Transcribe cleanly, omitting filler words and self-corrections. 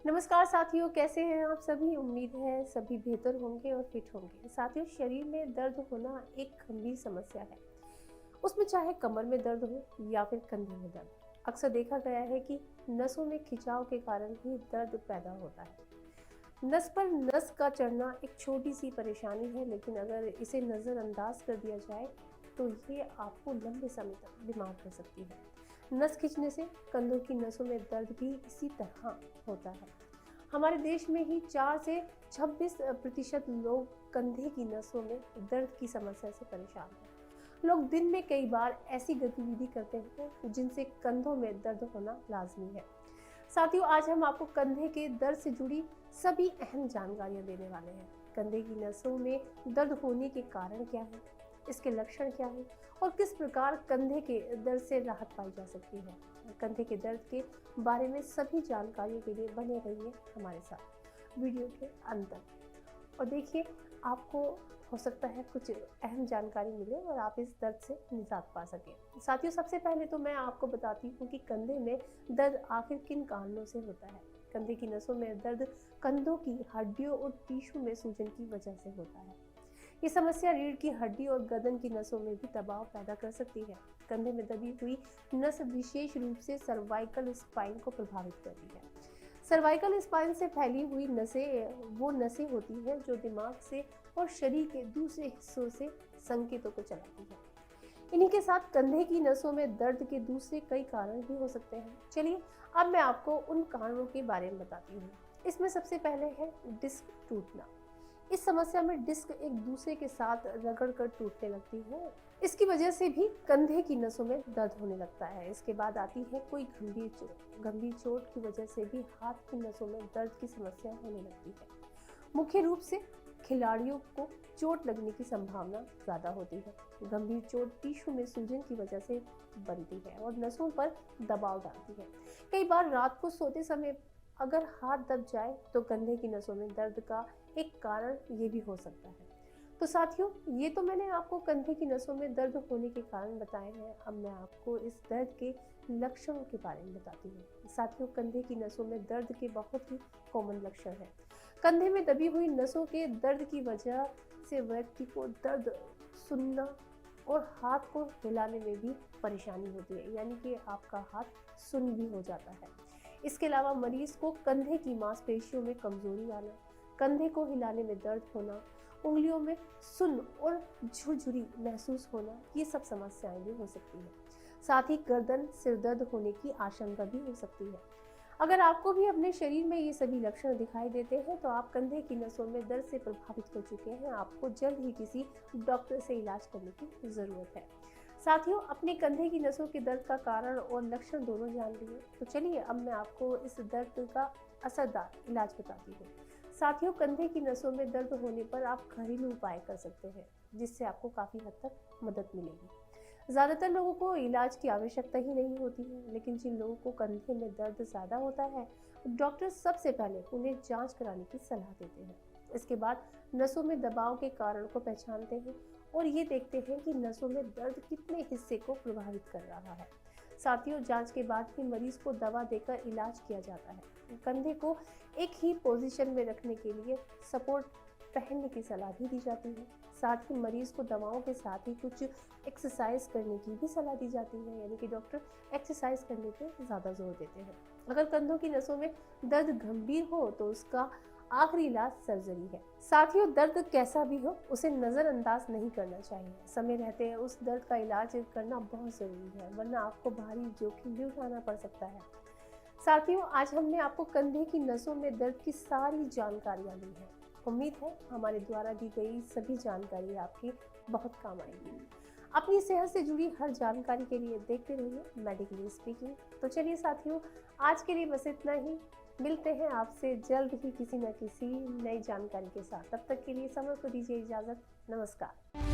नमस्कार साथियों, कैसे हैं आप सभी। उम्मीद है सभी बेहतर होंगे और फिट होंगे। साथियों, शरीर में दर्द होना एक गंभीर समस्या है। उसमें चाहे कमर में दर्द हो या फिर कंधे में दर्द, अक्सर देखा गया है कि नसों में खिंचाव के कारण ही दर्द पैदा होता है। नस पर नस का चढ़ना एक छोटी सी परेशानी है, लेकिन अगर इसे नज़रअंदाज कर दिया जाए तो ये आपको लंबे समय तक बीमार कर सकती है। नस खिंचने से कंधों की नसों में दर्द भी इसी तरह होता है। हमारे देश में ही 4 से 26% लोग कंधे की नसों में दर्द की समस्या से परेशान हैं। लोग दिन में कई बार ऐसी गतिविधि करते हैं जिनसे कंधों में दर्द होना लाजमी है। साथियों, आज हम आपको कंधे के दर्द से जुड़ी सभी अहम जानकारियां देने वाले हैं। कंधे की नसों में दर्द होने के कारण क्या है, इसके लक्षण क्या है और किस प्रकार कंधे के दर्द से राहत पाई जा सकती है। कंधे के दर्द के बारे में सभी जानकारियों के लिए बने रहिए हमारे साथ वीडियो के अंत तक। और देखिए, आपको हो सकता है कुछ अहम जानकारी मिले और आप इस दर्द से निजात पा सकें। साथियों, सबसे पहले तो मैं आपको बताती हूँ कि कंधे में दर्द आखिर किन कारणों से होता है। कंधे की नसों में दर्द कंधों की हड्डियों और टिश्यू में सूजन की वजह से होता है। ये समस्या रीढ़ की हड्डी और गर्दन की नसों में भी दबाव पैदा कर सकती है। कंधे में दबी हुई नस विशेष रूप से सर्वाइकल स्पाइन को प्रभावित करती है। सर्वाइकल स्पाइन से फैली हुई नसें वो नसें होती हैं जो दिमाग से और शरीर के दूसरे हिस्सों से संकेतों को चलाती है। इन्हीं के साथ कंधे की नसों में दर्द के दूसरे कई कारण भी हो सकते हैं। चलिए, अब मैं आपको उन कारणों के बारे में बताती हूँ। इसमें सबसे पहले है डिस्क टूटना। इस समस्या में डिस्क एक दूसरे के साथ रगड़ कर टूटने लगती है। इसकी वजह से भी कंधे की नसों में दर्द होने लगता है। इसके बाद आती है कोई गंभीर चोट। गंभीर चोट की वजह से भी हाथ की नसों में दर्द की समस्या होने लगती है। मुख्य रूप से खिलाड़ियों को चोट लगने की संभावना ज्यादा होती है। गंभीर चोट टिश्यू में सूजन की वजह से बनती है और नसों पर दबाव डालती है। कई बार रात को सोते समय अगर हाथ दब जाए तो कंधे की नसों में दर्द का एक कारण ये भी हो सकता है। तो साथियों, ये तो मैंने आपको कंधे की नसों में दर्द होने के कारण बताए हैं। अब मैं आपको इस दर्द के लक्षणों के बारे में बताती हूँ। साथियों, कंधे की नसों में दर्द के बहुत ही कॉमन लक्षण हैं। कंधे में दबी हुई नसों के दर्द की वजह से व्यक्ति को दर्द, सुनना और हाथ को हिलाने में भी परेशानी होती है, यानी कि आपका हाथ सुन्न भी हो जाता है। इसके अलावा मरीज को कंधे की मांसपेशियों में कमजोरी आना, कंधे को हिलाने में दर्द होना, उंगलियों में सुन्न और झुरझुरी महसूस होना, ये सब समस्याएं भी हो सकती है। साथ ही गर्दन, सिर दर्द होने की आशंका भी हो सकती है। अगर आपको भी अपने शरीर में ये सभी लक्षण दिखाई देते हैं तो आप कंधे की नसों में दर्द से प्रभावित हो चुके हैं। आपको जल्द ही किसी डॉक्टर से इलाज करने की जरूरत है। साथियों, अपने कंधे की नसों के दर्द का कारण और लक्षण दोनों जान लिए, तो चलिए अब मैं आपको इस दर्द का असरदार इलाज बताती हूँ। साथियों, कंधे की नसों में दर्द होने पर आप घरेलू उपाय कर सकते हैं, जिससे आपको काफी हद तक मदद मिलेगी। ज्यादातर लोगों को इलाज की आवश्यकता ही नहीं होती है, लेकिन जिन लोगों को कंधे में दर्द ज्यादा होता है, डॉक्टर सबसे पहले उन्हें जांच कराने की सलाह देते हैं। इसके बाद नसों में दबाव के कारण को पहचानते हैं और ये देखते हैं कि नसों में दर्द कितने हिस्से को प्रभावित कर रहा है। साथियों, जांच के बाद ही मरीज को दवा देकर इलाज किया जाता है। कंधे को एक ही पोजीशन में रखने के लिए सपोर्ट पहनने की सलाह भी दी जाती है। साथ ही मरीज को दवाओं के साथ ही कुछ एक्सरसाइज करने की भी सलाह दी जाती है, यानी कि डॉक्टर एक्सरसाइज करने पे ज़्यादा जोर देते हैं। अगर कंधों की नसों में दर्द गंभीर हो तो उसका आखिरी इलाज सर्जरी है। साथियों, दर्द कैसा भी हो उसे नज़रअंदाज नहीं करना चाहिए। समय रहते हैं उस दर्द का इलाज करना बहुत ज़रूरी है, वरना आपको भारी जोखिम भी उठाना पड़ सकता है। साथियों, आज हमने आपको कंधे की नसों में दर्द की सारी जानकारियाँ दी हैं। उम्मीद है हमारे द्वारा दी गई सभी जानकारी आपकी बहुत काम आएगी। अपनी सेहत से जुड़ी हर जानकारी के लिए देखते रहिए मेडिकली स्पीकिंग। तो चलिए साथियों, आज के लिए बस इतना ही। मिलते हैं आपसे जल्द ही किसी न किसी नई जानकारी के साथ। तब तक के लिए समय को दीजिए इजाज़त। नमस्कार।